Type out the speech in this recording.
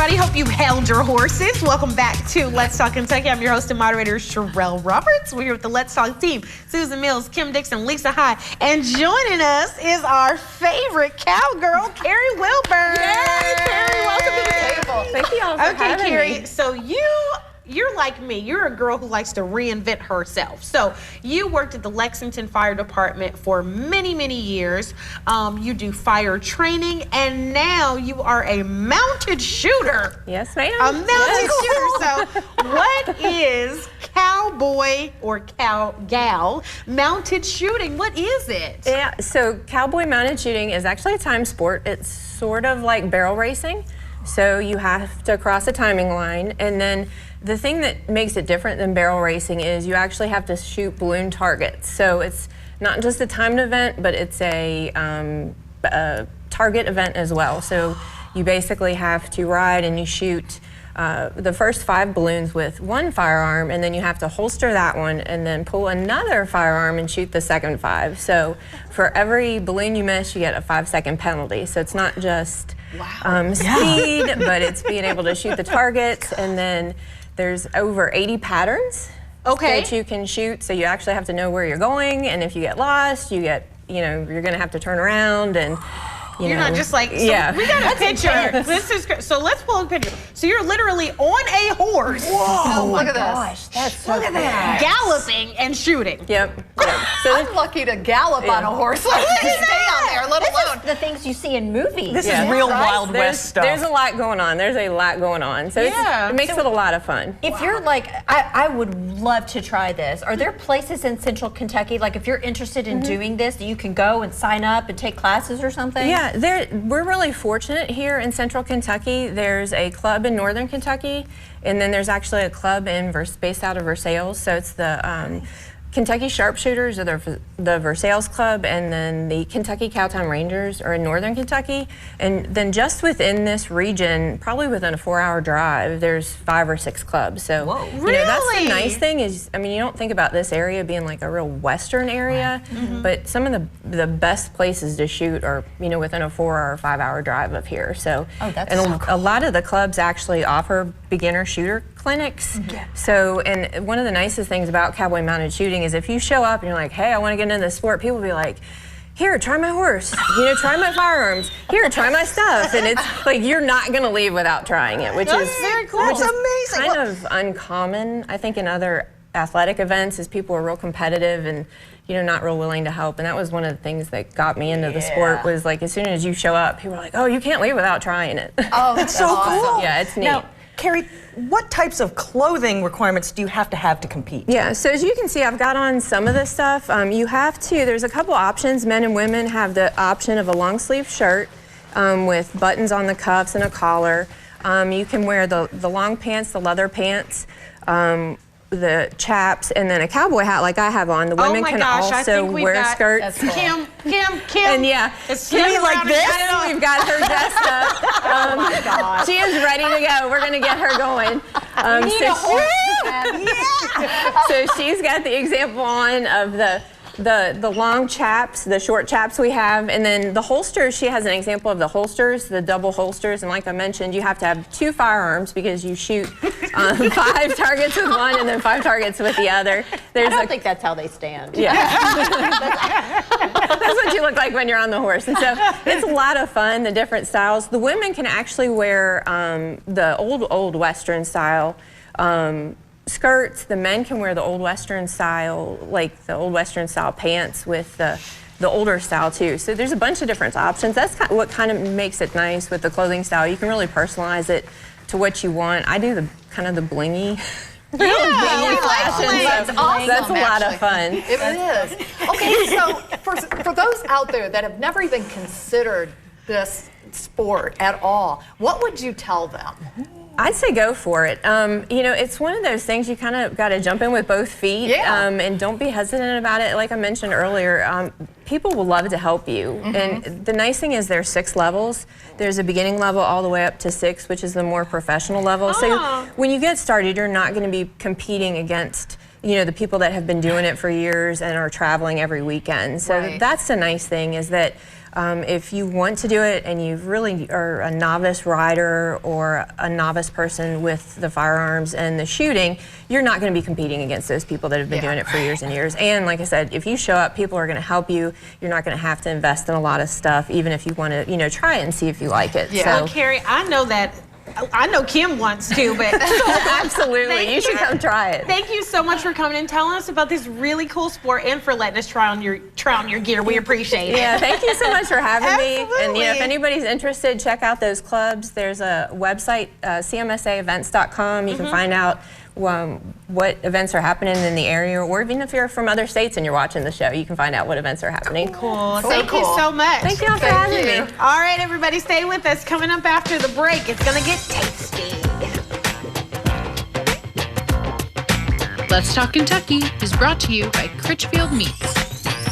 everybody. Hope you held your horses. Welcome back to Let's Talk Kentucky. I'm your host and moderator, Sherelle Roberts. We're here with the Let's Talk team, Susan Mills, Kim Dixon, Lisa Hyde. And joining us is our favorite cowgirl, Carrie Wilburn. Yay, Carrie, welcome to the table. Thank you all for having Carrie, me. so you're like me. You're a girl who likes to reinvent herself. So you worked at the Lexington Fire Department for many, many years. You do fire training, and now you are a mounted shooter. Yes, ma'am. A mounted shooter. So what is cowboy or gal mounted shooting? What is it? Yeah, so cowboy mounted shooting is actually a time sport. It's sort of like barrel racing. So you have to cross a timing line, and then the thing that makes it different than barrel racing is you actually have to shoot balloon targets. So it's not just a timed event, but it's a target event as well. So you basically have to ride and you shoot the first 5 balloons with one firearm, and then you have to holster that one and then pull another firearm and shoot the second 5. So for every balloon you miss, you get a 5-second penalty. So it's not just speed, but it's being able to shoot the targets, and then there's over 80 patterns that you can shoot. So you actually have to know where you're going, and if you get lost, you get, you're gonna have to turn around, and you're not just like, so we got a picture. This is so. Let's pull a picture. So you're literally on a horse. Whoa! Oh look at this. That's so look at that. Galloping and shooting. Yep. So I'm lucky to gallop on a horse. Like to stay on there, let alone the things you see in movies. This is real Wild West stuff. There's a lot going on. There's a lot going on. So it makes it a lot of fun. If you're like, I would love to try this. Are there places in Central Kentucky, like if you're interested in doing this, that you can go and sign up and take classes or something? Yeah, we're really fortunate here in Central Kentucky. There's a club in Northern Kentucky, and then there's actually a club based out of Versailles. So it's the Kentucky Sharpshooters, or the Versailles Club, and then the Kentucky Cowtown Rangers are in Northern Kentucky. And then just within this region, probably within a 4-hour drive, there's 5 or 6 clubs. So that's the nice thing is, I mean, you don't think about this area being like a real western area, but some of the best places to shoot are, within a 4 or 5-hour drive of here. So, a lot of the clubs actually offer beginner shooter clinics. So, and one of the nicest things about cowboy mounted shooting is if you show up and you're like, hey, I want to get into this sport, people will be like, here, try my horse, try my firearms, here, try my stuff. And it's like, you're not going to leave without trying it, which is very cool. That's amazing. Kind of uncommon, I think, in other athletic events, is people are real competitive and not real willing to help. And that was one of the things that got me into the sport, was like, as soon as you show up, people are like, oh, you can't leave without trying it. Oh, that's so cool. Yeah, it's neat. Now, Carrie, what types of clothing requirements do you have to compete? Yeah, so as you can see, I've got on some of this stuff. There's a couple options. Men and women have the option of a long sleeve shirt with buttons on the cuffs and a collar. You can wear the long pants, the leather pants, the chaps, and then a cowboy hat like I have on. The women can also wear skirts. Cool. Kim. And it's Kimmy like this. We've got her dressed up. Oh my God. She is ready to go. We're gonna get her going. So she's got the example on of the long chaps, the short chaps we have, and then the holsters. She has an example of the holsters, the double holsters, and like I mentioned, you have to have 2 firearms because you shoot 5 targets with one and then 5 targets with the other. I don't think that's how they stand. Yeah. That's what you look like when you're on the horse. And so it's a lot of fun, the different styles. The women can actually wear the old Western style skirts. The men can wear the old Western style, like the old Western style pants with the older style too. So there's a bunch of different options. That's what kind of makes it nice with the clothing style. You can really personalize it to what you want. I do the kind of the blingy. That's awesome. That's a lot of fun. It is. Okay, so for those out there that have never even considered this sport at all, what would you tell them? I'd say go for it. It's one of those things you kind of got to jump in with both feet, and don't be hesitant about it. Like I mentioned earlier, people will love to help you. And the nice thing is there's 6 levels. There's a beginning level all the way up to 6, which is the more professional level. So when you get started, you're not going to be competing against the people that have been doing it for years and are traveling every weekend. So that's the nice thing, is that If you want to do it and you really are a novice rider or a novice person with the firearms and the shooting, you're not going to be competing against those people that have been doing it for years and years. And like I said, if you show up, people are going to help you. You're not going to have to invest in a lot of stuff, even if you want to, you know, try it and see if you like it. Yeah. Well, Carrie, I know Kim wants to, but absolutely, you should come try it. Thank you so much for coming and telling us about this really cool sport and for letting us try on your gear. We appreciate it. Yeah, thank you so much for having me. Absolutely. And you know, if anybody's interested, check out those clubs. There's a website, cmsaevents.com. You can find out what events are happening in the area, or even if you're from other states and you're watching the show, you can find out what events are happening. Cool. Thank you so much. Thank you all for having me. All right, everybody, stay with us. Coming up after the break, it's going to get tasty. Let's Talk Kentucky is brought to you by Critchfield Meats.